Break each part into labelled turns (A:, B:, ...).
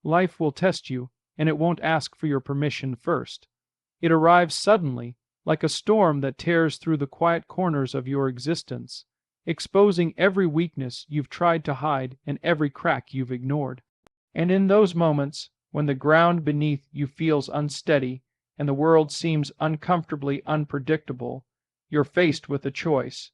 A: Life will test you, and it won't ask for your permission first. It arrives suddenly, like a storm that tears through the quiet corners of your existence, exposing every weakness you've tried to hide and every crack you've ignored. And in those moments, when the ground beneath you feels unsteady and the world seems uncomfortably unpredictable, you're faced with a choice.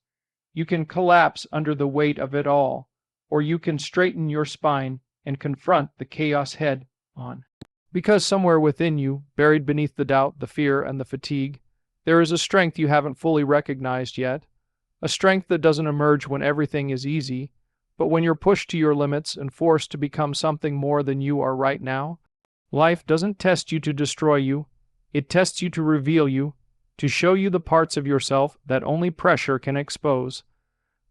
A: You can collapse under the weight of it all, or you can straighten your spine and confront the chaos head on. Because somewhere within you, buried beneath the doubt, the fear, and the fatigue, there is a strength you haven't fully recognized yet, a strength that doesn't emerge when everything is easy, but when you're pushed to your limits and forced to become something more than you are right now. Life doesn't test you to destroy you, it tests you to reveal you, to show you the parts of yourself that only pressure can expose.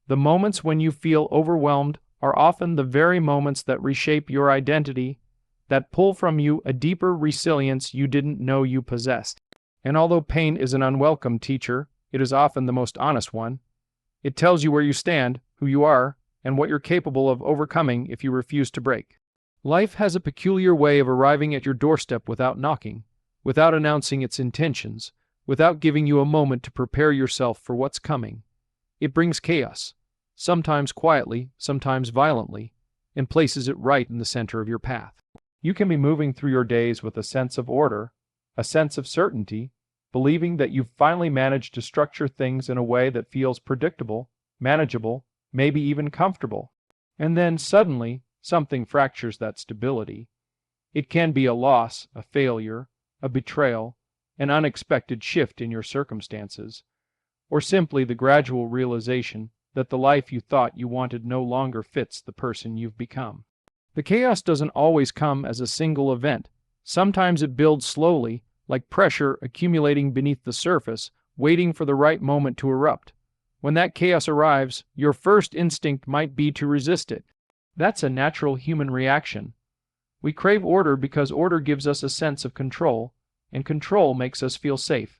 A: The moments when you feel overwhelmed are often the very moments that reshape your identity, that pull from you a deeper resilience you didn't know you possessed. And although pain is an unwelcome teacher, it is often the most honest one. It tells you where you stand, who you are, and what you're capable of overcoming if you refuse to break. Life has a peculiar way of arriving at your doorstep without knocking, without announcing its intentions, without giving you a moment to prepare yourself for what's coming. It brings chaos, sometimes quietly, sometimes violently, and places it right in the center of your path. You can be moving through your days with a sense of order, a sense of certainty, believing that you've finally managed to structure things in a way that feels predictable, manageable, maybe even comfortable. And then suddenly, something fractures that stability. It can be a loss, a failure, a betrayal, an unexpected shift in your circumstances, or simply the gradual realization that the life you thought you wanted no longer fits the person you've become. The chaos doesn't always come as a single event. Sometimes it builds slowly, like pressure accumulating beneath the surface, waiting for the right moment to erupt. When that chaos arrives, your first instinct might be to resist it. That's a natural human reaction. We crave order because order gives us a sense of control, and control makes us feel safe.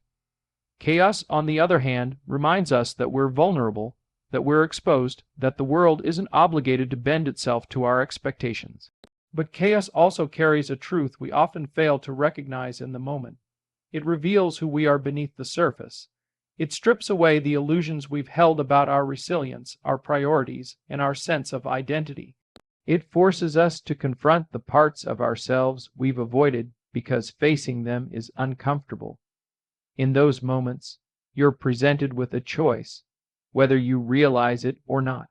A: Chaos, on the other hand, reminds us that we're vulnerable, that we're exposed, that the world isn't obligated to bend itself to our expectations. But chaos also carries a truth we often fail to recognize in the moment. It reveals who we are beneath the surface. It strips away the illusions we've held about our resilience, our priorities, and our sense of identity. It forces us to confront the parts of ourselves we've avoided because facing them is uncomfortable. In those moments, you're presented with a choice, whether you realize it or not.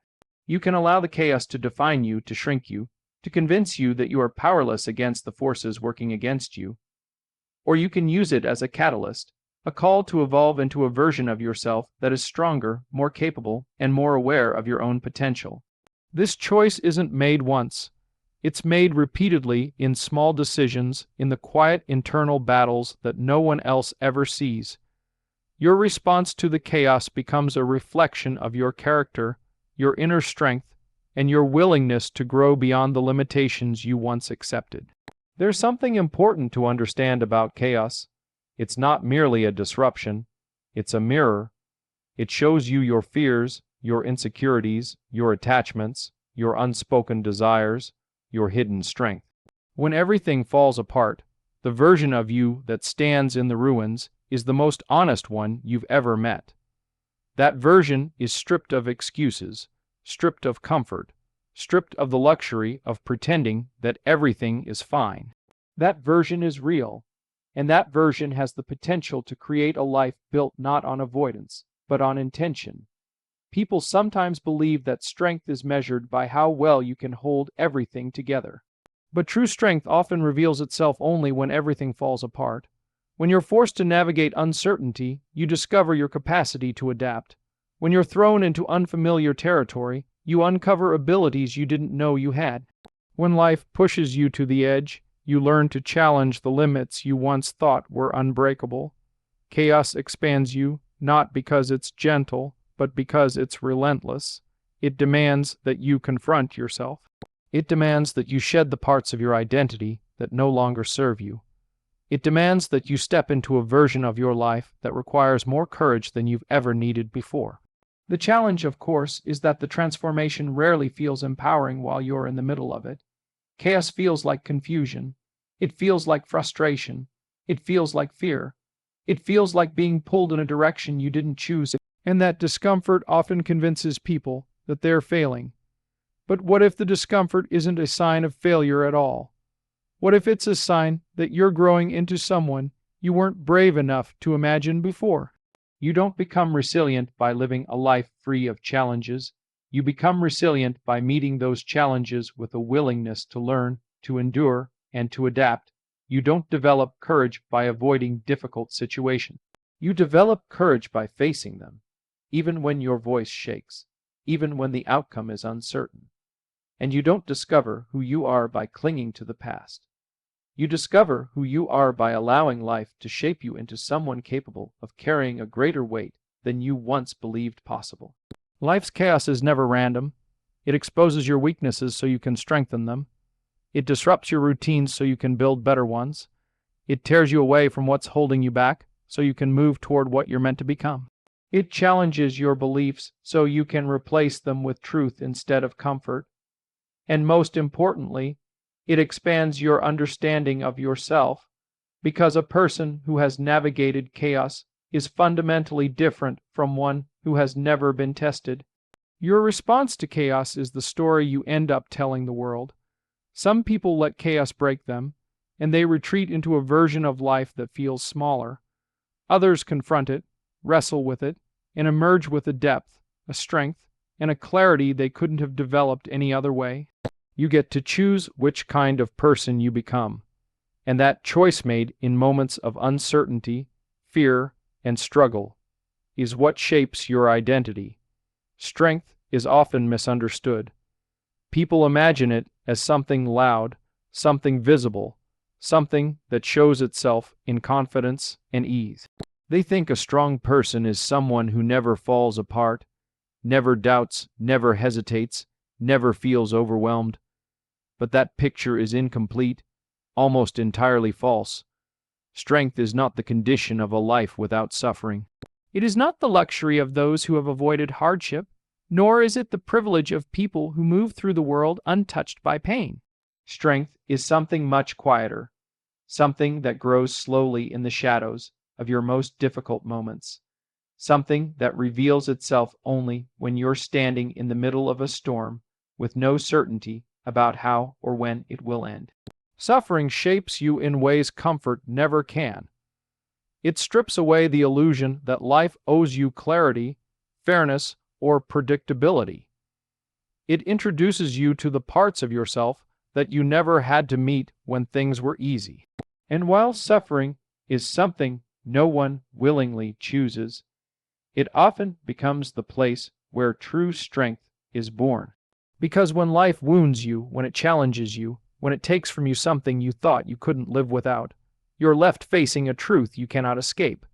A: You can allow the chaos to define you, to shrink you, to convince you that you are powerless against the forces working against you. Or you can use it as a catalyst, a call to evolve into a version of yourself that is stronger, more capable, and more aware of your own potential. This choice isn't made once. It's made repeatedly in small decisions, in the quiet internal battles that no one else ever sees. Your response to the chaos becomes a reflection of your character, your inner strength, and your willingness to grow beyond the limitations you once accepted. There's something important to understand about chaos. It's not merely a disruption, it's a mirror. It shows you your fears, your insecurities, your attachments, your unspoken desires, your hidden strength. When everything falls apart, the version of you that stands in the ruins is the most honest one you've ever met. That version is stripped of excuses, stripped of comfort, stripped of the luxury of pretending that everything is fine. That version is real, and that version has the potential to create a life built not on avoidance, but on intention. People sometimes believe that strength is measured by how well you can hold everything together. But true strength often reveals itself only when everything falls apart. When you're forced to navigate uncertainty, you discover your capacity to adapt. When you're thrown into unfamiliar territory, you uncover abilities you didn't know you had. When life pushes you to the edge, you learn to challenge the limits you once thought were unbreakable. Chaos expands you, not because it's gentle, but because it's relentless. It demands that you confront yourself. It demands that you shed the parts of your identity that no longer serve you. It demands that you step into a version of your life that requires more courage than you've ever needed before. The challenge, of course, is that the transformation rarely feels empowering while you're in the middle of it. Chaos feels like confusion. It feels like frustration. It feels like fear. It feels like being pulled in a direction you didn't choose, and that discomfort often convinces people that they're failing. But what if the discomfort isn't a sign of failure at all? What if it's a sign that you're growing into someone you weren't brave enough to imagine before? You don't become resilient by living a life free of challenges. You become resilient by meeting those challenges with a willingness to learn, to endure, and to adapt. You don't develop courage by avoiding difficult situations. You develop courage by facing them, even when your voice shakes, even when the outcome is uncertain. And you don't discover who you are by clinging to the past. You discover who you are by allowing life to shape you into someone capable of carrying a greater weight than you once believed possible. Life's chaos is never random. It exposes your weaknesses so you can strengthen them. It disrupts your routines so you can build better ones. It tears you away from what's holding you back so you can move toward what you're meant to become. It challenges your beliefs so you can replace them with truth instead of comfort. And most importantly, it expands your understanding of yourself, because a person who has navigated chaos is fundamentally different from one who has never been tested. Your response to chaos is the story you end up telling the world. Some people let chaos break them, and they retreat into a version of life that feels smaller. Others confront it, wrestle with it, and emerge with a depth, a strength, and a clarity they couldn't have developed any other way. You get to choose which kind of person you become, and that choice made in moments of uncertainty, fear, and struggle is what shapes your identity. Strength is often misunderstood. People imagine it as something loud, something visible, something that shows itself in confidence and ease. They think a strong person is someone who never falls apart, never doubts, never hesitates, never feels overwhelmed. But that picture is incomplete, almost entirely false. Strength is not the condition of a life without suffering. It is not the luxury of those who have avoided hardship, nor is it the privilege of people who move through the world untouched by pain. Strength is something much quieter, something that grows slowly in the shadows of your most difficult moments, something that reveals itself only when you're standing in the middle of a storm with no certainty about how or when it will end. Suffering shapes you in ways comfort never can. It strips away the illusion that life owes you clarity, fairness, or predictability. It introduces you to the parts of yourself that you never had to meet when things were easy. And while suffering is something no one willingly chooses, it often becomes the place where true strength is born. Because when life wounds you, when it challenges you, when it takes from you something you thought you couldn't live without, you're left facing a truth you cannot escape.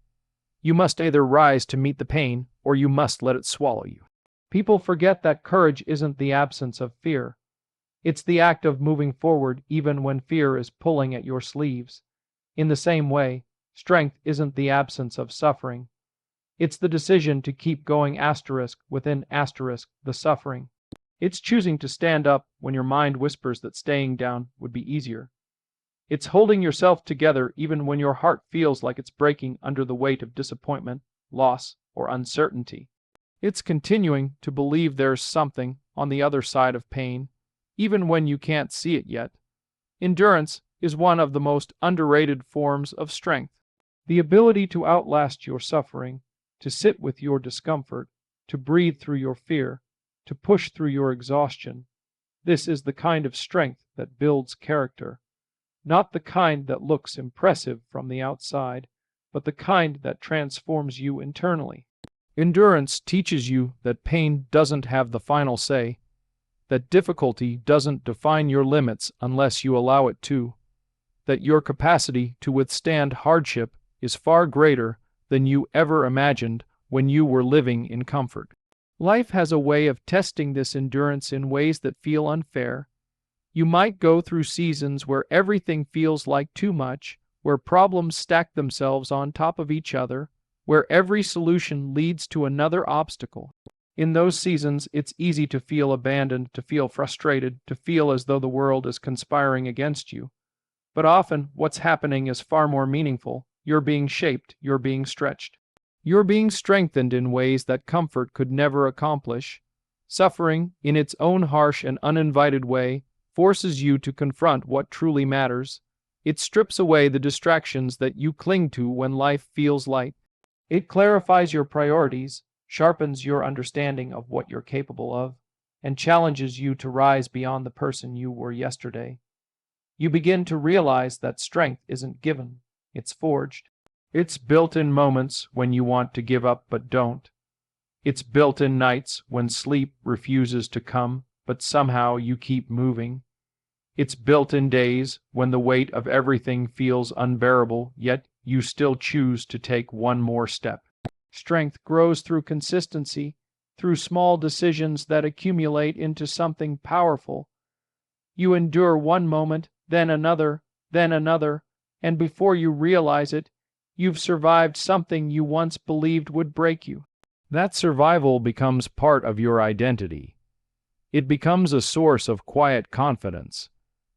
A: You must either rise to meet the pain, or you must let it swallow you. People forget that courage isn't the absence of fear. It's the act of moving forward even when fear is pulling at your sleeves. In the same way, strength isn't the absence of suffering. It's the decision to keep going within the suffering. It's choosing to stand up when your mind whispers that staying down would be easier. It's holding yourself together even when your heart feels like it's breaking under the weight of disappointment, loss, or uncertainty. It's continuing to believe there's something on the other side of pain, even when you can't see it yet. Endurance is one of the most underrated forms of strength. The ability to outlast your suffering, to sit with your discomfort, to breathe through your fear, to push through your exhaustion. This is the kind of strength that builds character. Not the kind that looks impressive from the outside, but the kind that transforms you internally. Endurance teaches you that pain doesn't have the final say, that difficulty doesn't define your limits unless you allow it to, that your capacity to withstand hardship is far greater than you ever imagined when you were living in comfort. Life has a way of testing this endurance in ways that feel unfair. You might go through seasons where everything feels like too much, where problems stack themselves on top of each other, where every solution leads to another obstacle. In those seasons, it's easy to feel abandoned, to feel frustrated, to feel as though the world is conspiring against you. But often, what's happening is far more meaningful. You're being shaped, you're being stretched. You're being strengthened in ways that comfort could never accomplish. Suffering, in its own harsh and uninvited way, forces you to confront what truly matters. It strips away the distractions that you cling to when life feels light. It clarifies your priorities, sharpens your understanding of what you're capable of, and challenges you to rise beyond the person you were yesterday. You begin to realize that strength isn't given, it's forged. It's built in moments when you want to give up but don't. It's built in nights when sleep refuses to come, but somehow you keep moving. It's built in days when the weight of everything feels unbearable, yet you still choose to take one more step. Strength grows through consistency, through small decisions that accumulate into something powerful. You endure one moment, then another, and before you realize it, you've survived something you once believed would break you. That survival becomes part of your identity. It becomes a source of quiet confidence,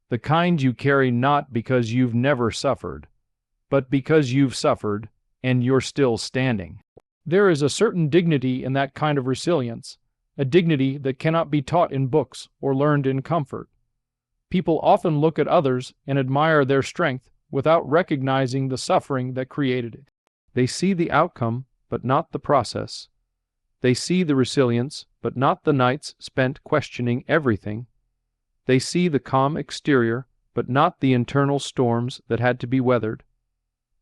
A: the kind you carry not because you've never suffered, but because you've suffered and you're still standing. There is a certain dignity in that kind of resilience, a dignity that cannot be taught in books or learned in comfort. People often look at others and admire their strength without recognizing the suffering that created it. They see the outcome, but not the process. They see the resilience, but not the nights spent questioning everything. They see the calm exterior, but not the internal storms that had to be weathered.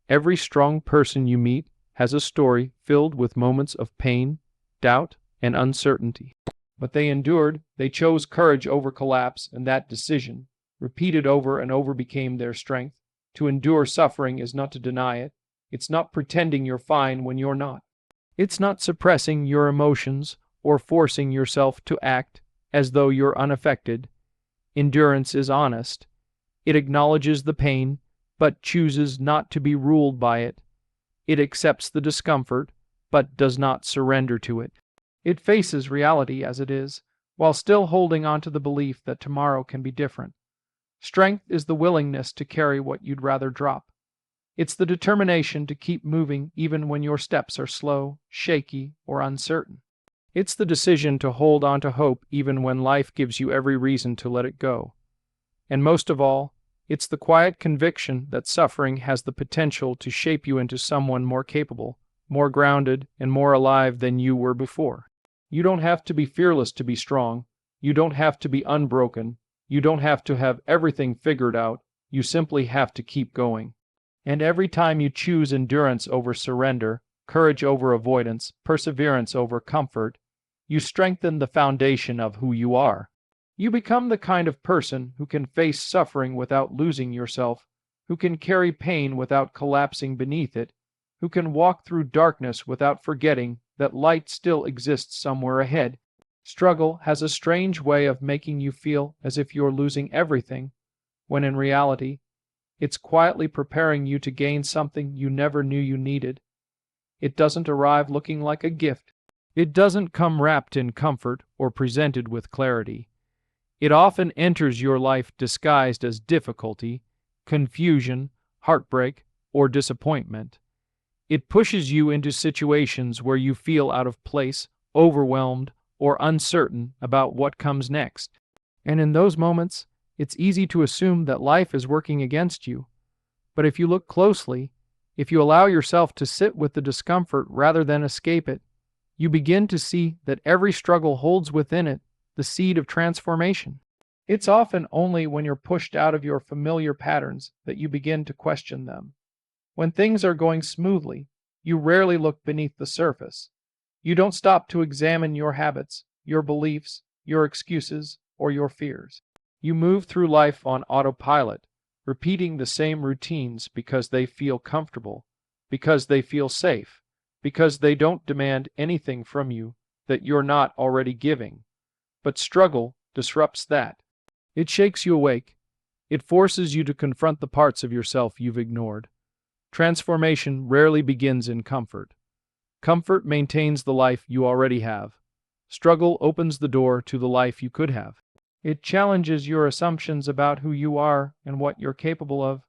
A: Every strong person you meet has a story filled with moments of pain, doubt, and uncertainty. But they endured, they chose courage over collapse, and that decision, repeated over and over, became their strength. To endure suffering is not to deny it. It's not pretending you're fine when you're not. It's not suppressing your emotions or forcing yourself to act as though you're unaffected. Endurance is honest. It acknowledges the pain, but chooses not to be ruled by it. It accepts the discomfort, but does not surrender to it. It faces reality as it is, while still holding on to the belief that tomorrow can be different. Strength is the willingness to carry what you'd rather drop. It's the determination to keep moving even when your steps are slow, shaky, or uncertain. It's the decision to hold on to hope even when life gives you every reason to let it go. And most of all, it's the quiet conviction that suffering has the potential to shape you into someone more capable, more grounded, and more alive than you were before. You don't have to be fearless to be strong. You don't have to be unbroken. You don't have to have everything figured out. You simply have to keep going. And every time you choose endurance over surrender, courage over avoidance, perseverance over comfort, you strengthen the foundation of who you are. You become the kind of person who can face suffering without losing yourself, who can carry pain without collapsing beneath it, who can walk through darkness without forgetting that light still exists somewhere ahead. Struggle has a strange way of making you feel as if you're losing everything, when in reality, it's quietly preparing you to gain something you never knew you needed. It doesn't arrive looking like a gift. It doesn't come wrapped in comfort or presented with clarity. It often enters your life disguised as difficulty, confusion, heartbreak, or disappointment. It pushes you into situations where you feel out of place, overwhelmed, or uncertain about what comes next. And in those moments, it's easy to assume that life is working against you. But if you look closely, if you allow yourself to sit with the discomfort rather than escape it, you begin to see that every struggle holds within it the seed of transformation. It's often only when you're pushed out of your familiar patterns that you begin to question them. When things are going smoothly, you rarely look beneath the surface. You don't stop to examine your habits, your beliefs, your excuses, or your fears. You move through life on autopilot, repeating the same routines because they feel comfortable, because they feel safe, because they don't demand anything from you that you're not already giving. But struggle disrupts that. It shakes you awake. It forces you to confront the parts of yourself you've ignored. Transformation rarely begins in comfort. Comfort maintains the life you already have. Struggle opens the door to the life you could have. It challenges your assumptions about who you are and what you're capable of.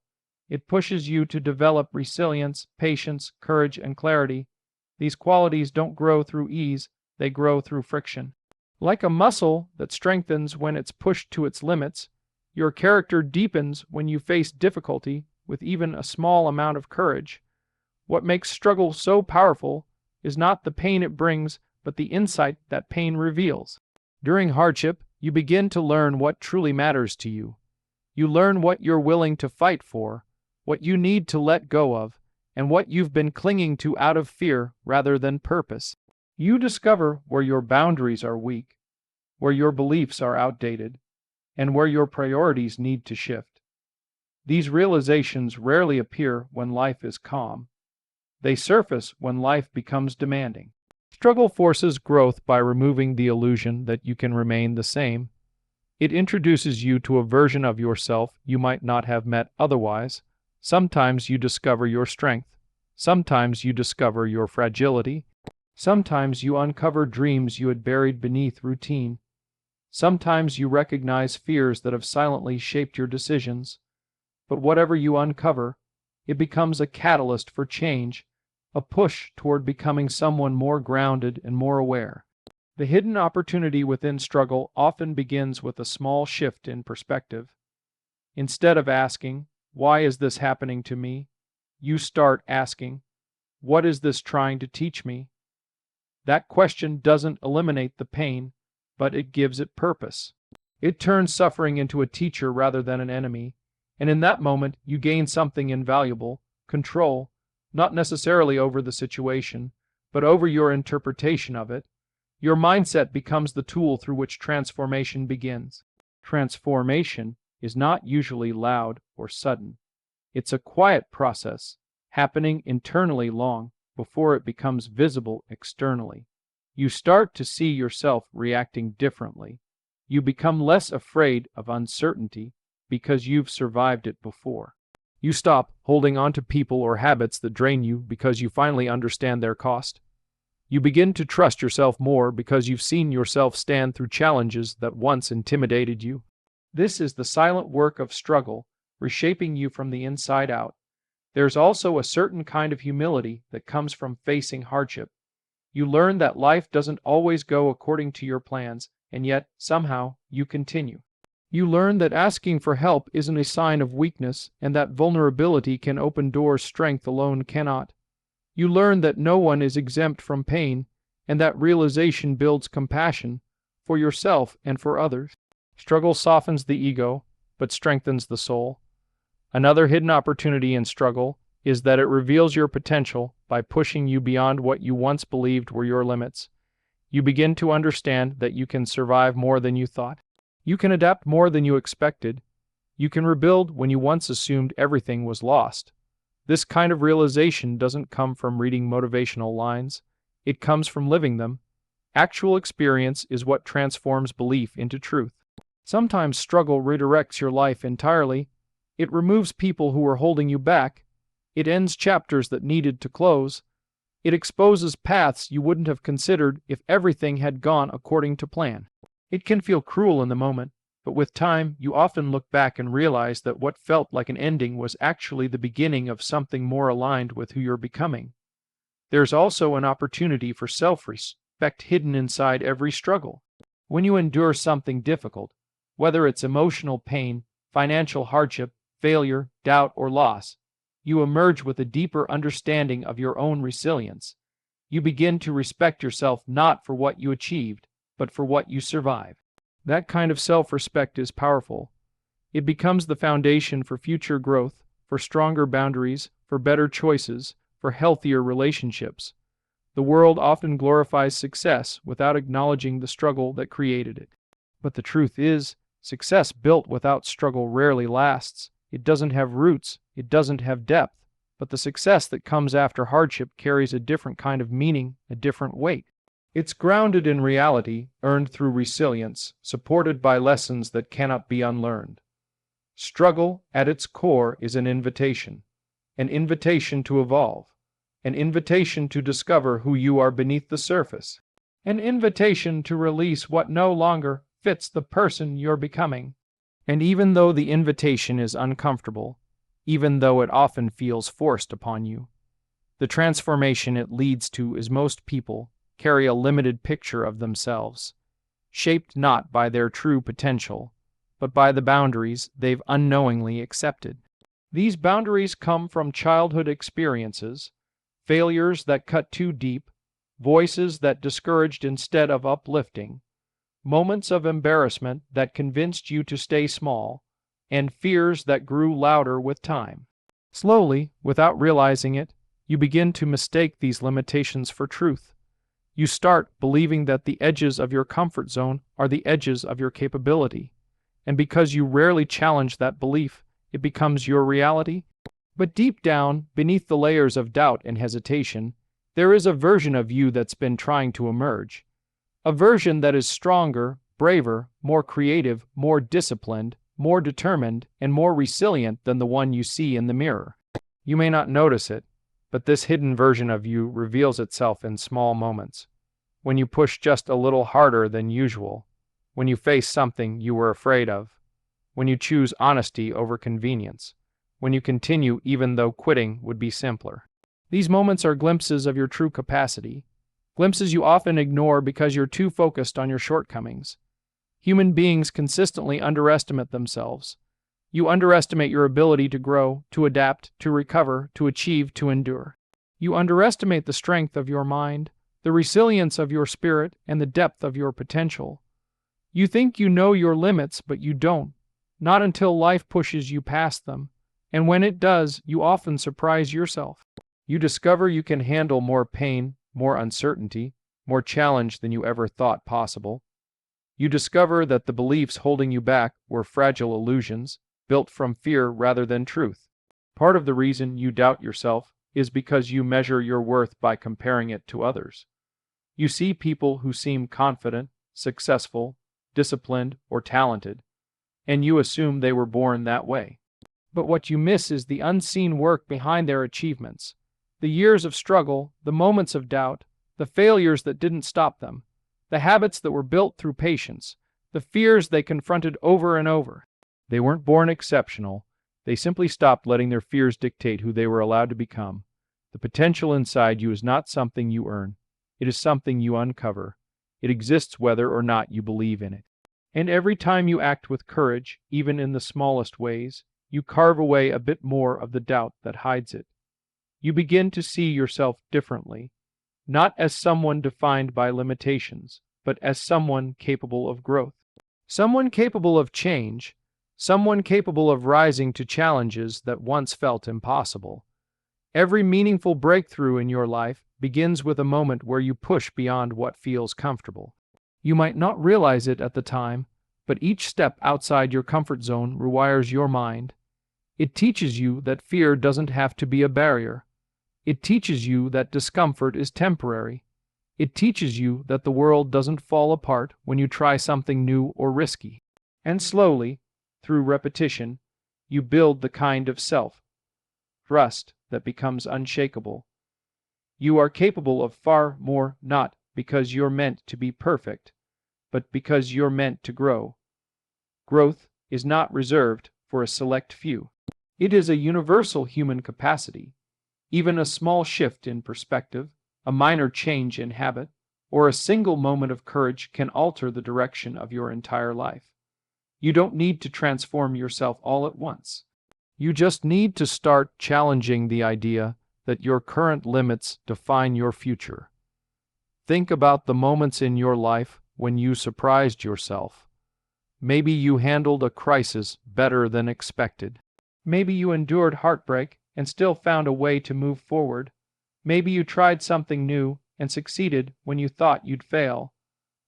A: It pushes you to develop resilience, patience, courage, and clarity. These qualities don't grow through ease, they grow through friction. Like a muscle that strengthens when it's pushed to its limits, your character deepens when you face difficulty with even a small amount of courage. What makes struggle so powerful is not the pain it brings, but the insight that pain reveals. During hardship, you begin to learn what truly matters to you. You learn what you're willing to fight for, what you need to let go of, and what you've been clinging to out of fear rather than purpose. You discover where your boundaries are weak, where your beliefs are outdated, and where your priorities need to shift. These realizations rarely appear when life is calm. They surface when life becomes demanding. Struggle forces growth by removing the illusion that you can remain the same. It introduces you to a version of yourself you might not have met otherwise. Sometimes you discover your strength. Sometimes you discover your fragility. Sometimes you uncover dreams you had buried beneath routine. Sometimes you recognize fears that have silently shaped your decisions. But whatever you uncover, it becomes a catalyst for change, a push toward becoming someone more grounded and more aware. The hidden opportunity within struggle often begins with a small shift in perspective. Instead of asking, "Why is this happening to me?" you start asking, "What is this trying to teach me?" That question doesn't eliminate the pain, but it gives it purpose. It turns suffering into a teacher rather than an enemy, and in that moment you gain something invaluable: control, not necessarily over the situation, but over your interpretation of it. Your mindset becomes the tool through which transformation begins. Transformation is not usually loud or sudden. It's a quiet process, happening internally long before it becomes visible externally. You start to see yourself reacting differently. You become less afraid of uncertainty because you've survived it before. You stop holding on to people or habits that drain you because you finally understand their cost. You begin to trust yourself more because you've seen yourself stand through challenges that once intimidated you. This is the silent work of struggle, reshaping you from the inside out. There's also a certain kind of humility that comes from facing hardship. You learn that life doesn't always go according to your plans, and yet, somehow, you continue. You learn that asking for help isn't a sign of weakness, and that vulnerability can open doors strength alone cannot. You learn that no one is exempt from pain, and that realization builds compassion for yourself and for others. Struggle softens the ego, but strengthens the soul. Another hidden opportunity in struggle is that it reveals your potential by pushing you beyond what you once believed were your limits. You begin to understand that you can survive more than you thought. You can adapt more than you expected. You can rebuild when you once assumed everything was lost. This kind of realization doesn't come from reading motivational lines. It comes from living them. Actual experience is what transforms belief into truth. Sometimes struggle redirects your life entirely. It removes people who are holding you back. It ends chapters that needed to close. It exposes paths you wouldn't have considered if everything had gone according to plan. It can feel cruel in the moment, but with time, you often look back and realize that what felt like an ending was actually the beginning of something more aligned with who you're becoming. There's also an opportunity for self-respect hidden inside every struggle. When you endure something difficult, whether it's emotional pain, financial hardship, failure, doubt, or loss, you emerge with a deeper understanding of your own resilience. You begin to respect yourself not for what you achieved, but for what you survived. That kind of self-respect is powerful. It becomes the foundation for future growth, for stronger boundaries, for better choices, for healthier relationships. The world often glorifies success without acknowledging the struggle that created it. But the truth is, success built without struggle rarely lasts. It doesn't have roots, it doesn't have depth. But the success that comes after hardship carries a different kind of meaning, a different weight. It's grounded in reality, earned through resilience, supported by lessons that cannot be unlearned. Struggle, at its core, is an invitation to evolve, an invitation to discover who you are beneath the surface. an invitation to release what no longer fits the person you're becoming. And even though the invitation is uncomfortable, even though it often feels forced upon you, the transformation it leads to is most people carry a limited picture of themselves, shaped not by their true potential, but by the boundaries they've unknowingly accepted. These boundaries come from childhood experiences, failures that cut too deep, voices that discouraged instead of uplifting, moments of embarrassment that convinced you to stay small, and fears that grew louder with time. Slowly, without realizing it, you begin to mistake these limitations for truth. You start believing that the edges of your comfort zone are the edges of your capability, and because you rarely challenge that belief, it becomes your reality. But deep down, beneath the layers of doubt and hesitation, there is a version of you that's been trying to emerge. A version that is stronger, braver, more creative, more disciplined, more determined, and more resilient than the one you see in the mirror. You may not notice it, but this hidden version of you reveals itself in small moments. When you push just a little harder than usual, when you face something you were afraid of, when you choose honesty over convenience, when you continue even though quitting would be simpler. These moments are glimpses of your true capacity, glimpses you often ignore because you're too focused on your shortcomings. Human beings consistently underestimate themselves. You underestimate your ability to grow, to adapt, to recover, to achieve, to endure. You underestimate the strength of your mind, the resilience of your spirit, and the depth of your potential. You think you know your limits, but you don't, not until life pushes you past them, and when it does, you often surprise yourself. You discover you can handle more pain, more uncertainty, more challenge than you ever thought possible. You discover that the beliefs holding you back were fragile illusions, built from fear rather than truth. Part of the reason you doubt yourself is because you measure your worth by comparing it to others. You see people who seem confident, successful, disciplined, or talented, and you assume they were born that way. But what you miss is the unseen work behind their achievements, the years of struggle, the moments of doubt, the failures that didn't stop them, the habits that were built through patience, the fears they confronted over and over. They weren't born exceptional. They simply stopped letting their fears dictate who they were allowed to become. The potential inside you is not something you earn. It is something you uncover. It exists whether or not you believe in it. And every time you act with courage, even in the smallest ways, you carve away a bit more of the doubt that hides it. You begin to see yourself differently, not as someone defined by limitations, but as someone capable of growth. Someone capable of change, someone capable of rising to challenges that once felt impossible. Every meaningful breakthrough in your life begins with a moment where you push beyond what feels comfortable. You might not realize it at the time, but each step outside your comfort zone rewires your mind. It teaches you that fear doesn't have to be a barrier. It teaches you that discomfort is temporary. It teaches you that the world doesn't fall apart when you try something new or risky. And slowly, through repetition, you build the kind of self-trust that becomes unshakable. You are capable of far more, not because you're meant to be perfect, but because you're meant to grow. Growth is not reserved for a select few. It is a universal human capacity. Even a small shift in perspective, a minor change in habit, or a single moment of courage can alter the direction of your entire life. You don't need to transform yourself all at once. You just need to start challenging the idea that your current limits define your future. Think about the moments in your life when you surprised yourself. Maybe you handled a crisis better than expected. Maybe you endured heartbreak and still found a way to move forward. Maybe you tried something new and succeeded when you thought you'd fail.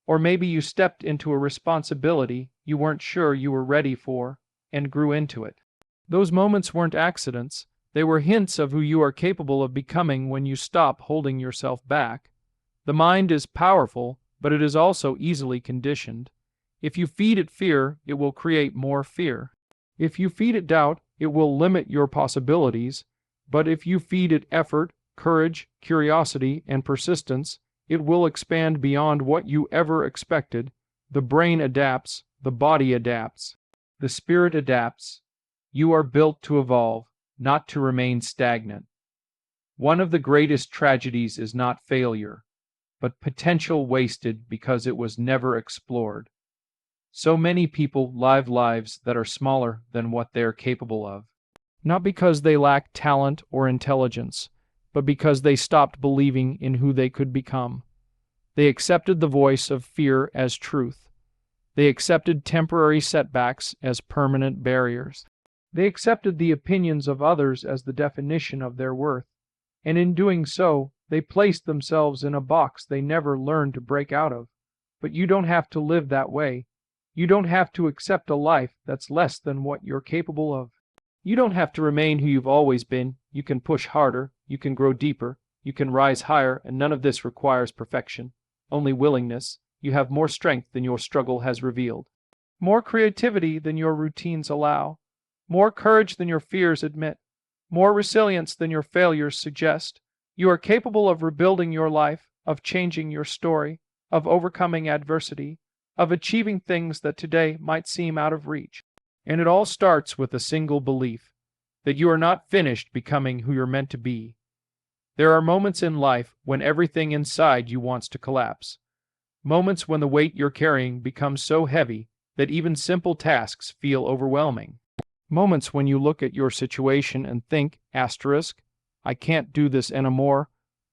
A: Or maybe you stepped into a responsibility you weren't sure you were ready for and grew into it. Those moments weren't accidents. They were hints of who you are capable of becoming when you stop holding yourself back. The mind is powerful, but it is also easily conditioned. If you feed it fear, it will create more fear. If you feed it doubt, it will limit your possibilities. But if you feed it effort, courage, curiosity, and persistence, It will expand beyond what you ever expected. The brain adapts, the body adapts, the spirit adapts. You are built to evolve, not to remain stagnant. One of the greatest tragedies is not failure, but potential wasted because it was never explored. So many people live lives that are smaller than what they are capable of, not because they lack talent or intelligence, but because they stopped believing in who they could become. They accepted the voice of fear as truth. They accepted temporary setbacks as permanent barriers. They accepted the opinions of others as the definition of their worth, and in doing so, they placed themselves in a box they never learned to break out of. But you don't have to live that way. You don't have to accept a life that's less than what you're capable of. You don't have to remain who you've always been. You can push harder, you can grow deeper, you can rise higher, and none of this requires perfection, only willingness. You have more strength than your struggle has revealed, more creativity than your routines allow, more courage than your fears admit, more resilience than your failures suggest. You are capable of rebuilding your life, of changing your story, of overcoming adversity, of achieving things that today might seem out of reach. And it all starts with a single belief, that you are not finished becoming who you're meant to be. There are moments in life when everything inside you wants to collapse. Moments when the weight you're carrying becomes so heavy that even simple tasks feel overwhelming. Moments when you look at your situation and think, asterisk, I can't do this anymore.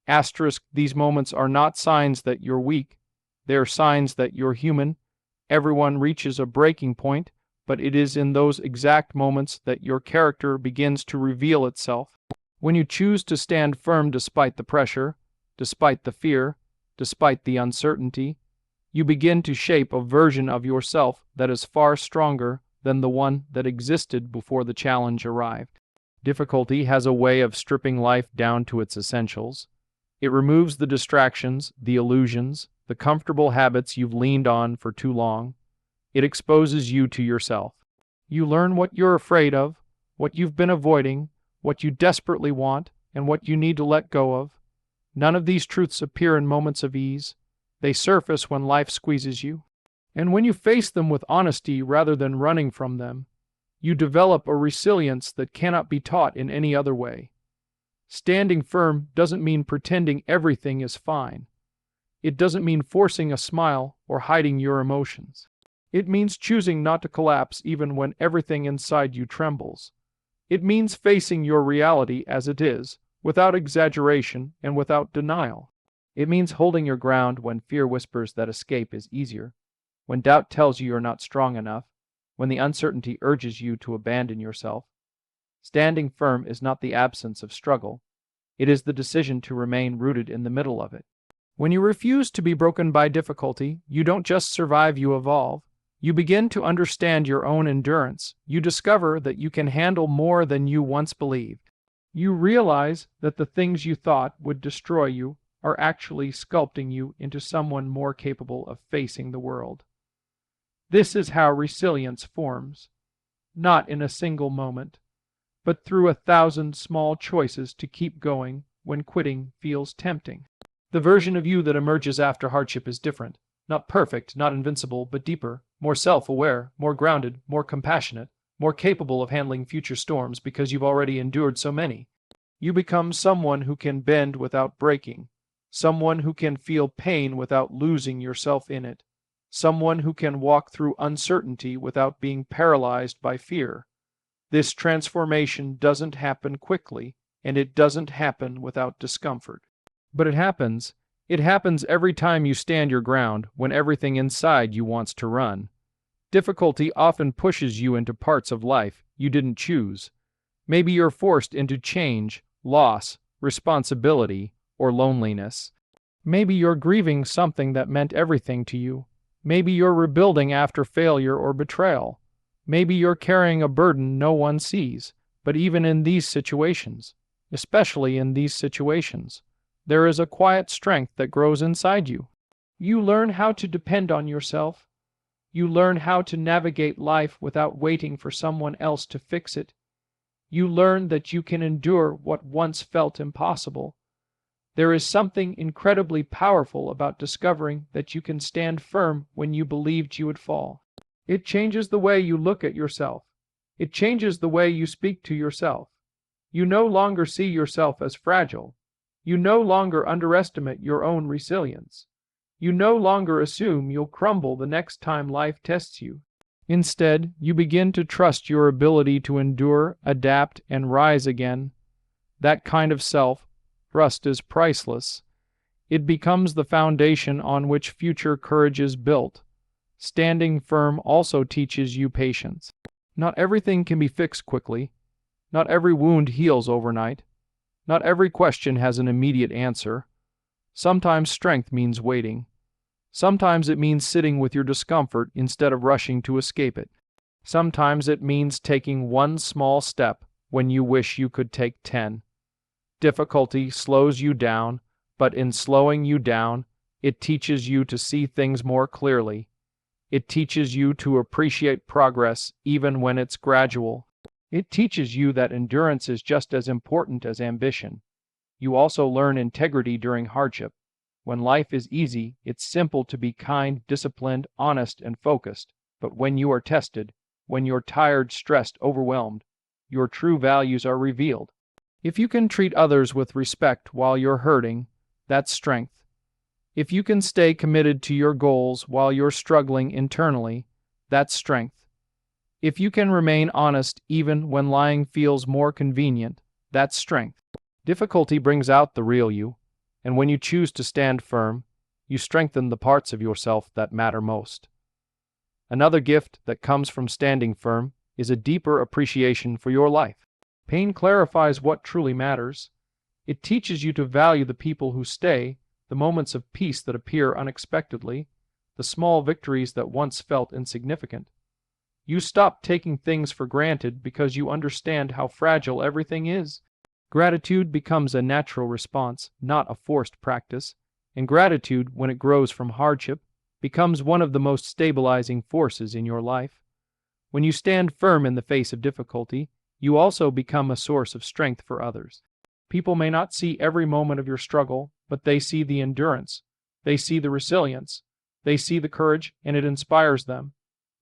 A: Asterisk, these moments are not signs that you're weak. They are signs that you're human. Everyone reaches a breaking point, but it is in those exact moments that your character begins to reveal itself. When you choose to stand firm despite the pressure, despite the fear, despite the uncertainty, you begin to shape a version of yourself that is far stronger than the one that existed before the challenge arrived. Difficulty has a way of stripping life down to its essentials. It removes the distractions, the illusions, the comfortable habits you've leaned on for too long. It exposes you to yourself. You learn what you're afraid of, what you've been avoiding, what you desperately want, and what you need to let go of. None of these truths appear in moments of ease. They surface when life squeezes you. And when you face them with honesty rather than running from them, you develop a resilience that cannot be taught in any other way. Standing firm doesn't mean pretending everything is fine. It doesn't mean forcing a smile or hiding your emotions. It means choosing not to collapse even when everything inside you trembles. It means facing your reality as it is, without exaggeration and without denial. It means holding your ground when fear whispers that escape is easier, when doubt tells you you're not strong enough, when the uncertainty urges you to abandon yourself. Standing firm is not the absence of struggle. It is the decision to remain rooted in the middle of it. When you refuse to be broken by difficulty, you don't just survive, you evolve. You begin to understand your own endurance. You discover that you can handle more than you once believed. You realize that the things you thought would destroy you are actually sculpting you into someone more capable of facing the world. This is how resilience forms, not in a single moment, but through 1,000 small choices to keep going when quitting feels tempting. The version of you that emerges after hardship is different. Not perfect, not invincible, but deeper, more self-aware, more grounded, more compassionate, more capable of handling future storms because you've already endured so many. You become someone who can bend without breaking, someone who can feel pain without losing yourself in it, someone who can walk through uncertainty without being paralyzed by fear. This transformation doesn't happen quickly, and it doesn't happen without discomfort. But it happens. It happens every time you stand your ground when everything inside you wants to run. Difficulty often pushes you into parts of life you didn't choose. Maybe you're forced into change, loss, responsibility, or loneliness. Maybe you're grieving something that meant everything to you. Maybe you're rebuilding after failure or betrayal. Maybe you're carrying a burden no one sees. But even in these situations, especially in these situations, there is a quiet strength that grows inside you. You learn how to depend on yourself. You learn how to navigate life without waiting for someone else to fix it. You learn that you can endure what once felt impossible. There is something incredibly powerful about discovering that you can stand firm when you believed you would fall. It changes the way you look at yourself. It changes the way you speak to yourself. You no longer see yourself as fragile. You no longer underestimate your own resilience. You no longer assume you'll crumble the next time life tests you. Instead, you begin to trust your ability to endure, adapt, and rise again. That kind of self-trust is priceless. It becomes the foundation on which future courage is built. Standing firm also teaches you patience. Not everything can be fixed quickly. Not every wound heals overnight. Not every question has an immediate answer. Sometimes strength means waiting. Sometimes it means sitting with your discomfort instead of rushing to escape it. Sometimes it means taking one small step when you wish you could take 10. Difficulty slows you down, but in slowing you down, it teaches you to see things more clearly. It teaches you to appreciate progress even when it's gradual. It teaches you that endurance is just as important as ambition. You also learn integrity during hardship. When life is easy, it's simple to be kind, disciplined, honest, and focused. But when you are tested, when you're tired, stressed, overwhelmed, your true values are revealed. If you can treat others with respect while you're hurting, that's strength. If you can stay committed to your goals while you're struggling internally, that's strength. If you can remain honest even when lying feels more convenient, that's strength. Difficulty brings out the real you, and when you choose to stand firm, you strengthen the parts of yourself that matter most. Another gift that comes from standing firm is a deeper appreciation for your life. Pain clarifies what truly matters. It teaches you to value the people who stay, the moments of peace that appear unexpectedly, the small victories that once felt insignificant. You stop taking things for granted because you understand how fragile everything is. Gratitude becomes a natural response, not a forced practice, and gratitude, when it grows from hardship, becomes one of the most stabilizing forces in your life. When you stand firm in the face of difficulty, you also become a source of strength for others. People may not see every moment of your struggle, but they see the endurance. They see the resilience. They see the courage, and it inspires them.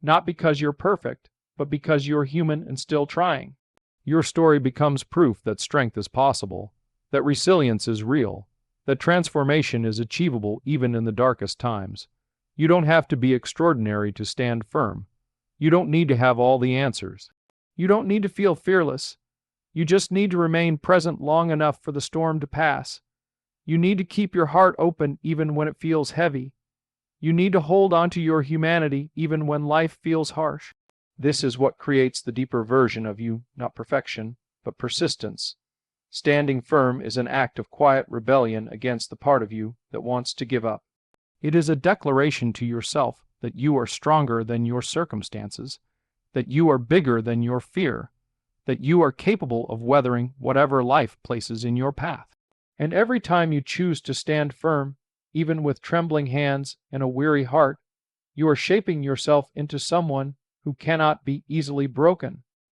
A: Not because you're perfect, but because you're human and still trying. Your story becomes proof that strength is possible, that resilience is real, that transformation is achievable even in the darkest times. You don't have to be extraordinary to stand firm. You don't need to have all the answers. You don't need to feel fearless. You just need to remain present long enough for the storm to pass. You need to keep your heart open even when it feels heavy. You need to hold on to your humanity even when life feels harsh. This is what creates the deeper version of you, not perfection, but persistence. Standing firm is an act of quiet rebellion against the part of you that wants to give up. It is a declaration to yourself that you are stronger than your circumstances, that you are bigger than your fear, that you are capable of weathering whatever life places in your path. And every time you choose to stand firm, even with trembling hands and a weary heart, you are shaping yourself into someone who cannot be easily broken.